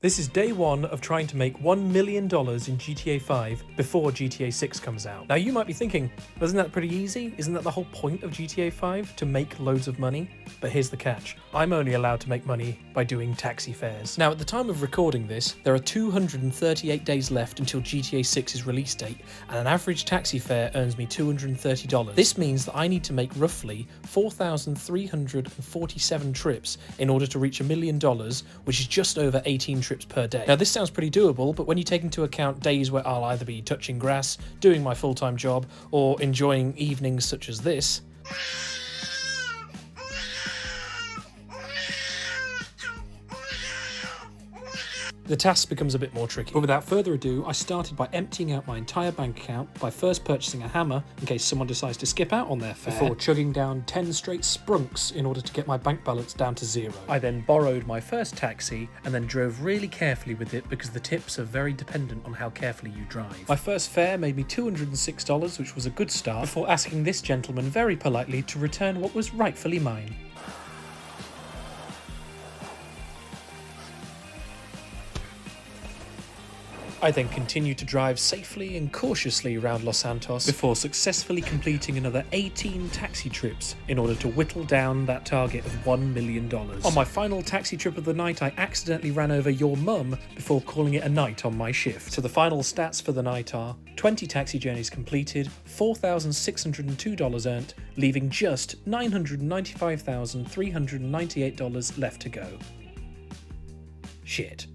This is day one of trying to make $1 million in GTA 5 before GTA 6 comes out. Now you might be thinking, isn't that pretty easy? Isn't that the whole point of GTA 5? To make loads of money? But here's the catch. I'm only allowed to make money by doing taxi fares. Now at the time of recording this, there are 238 days left until GTA 6's release date, and an average taxi fare earns me $230. This means that I need to make roughly 4,347 trips in order to reach $1 million, which is just over 18 trips per day. Now this sounds pretty doable, but when you take into account days where I'll either be touching grass, doing my full-time job, or enjoying evenings such as this, the task becomes a bit more tricky. But without further ado, I started by emptying out my entire bank account by first purchasing a hammer in case someone decides to skip out on their fare, before chugging down 10 straight sprunks in order to get my bank balance down to zero. I then borrowed my first taxi and then drove really carefully with it because the tips are very dependent on how carefully you drive. My first fare made me $206, which was a good start, before asking this gentleman very politely to return what was rightfully mine. I then continued to drive safely and cautiously around Los Santos before successfully completing another 18 taxi trips in order to whittle down that target of $1 million. On my final taxi trip of the night, I accidentally ran over your mum before calling it a night on my shift. So the final stats for the night are 20 taxi journeys completed, $4,602 earned, leaving just $995,398 left to go. Shit.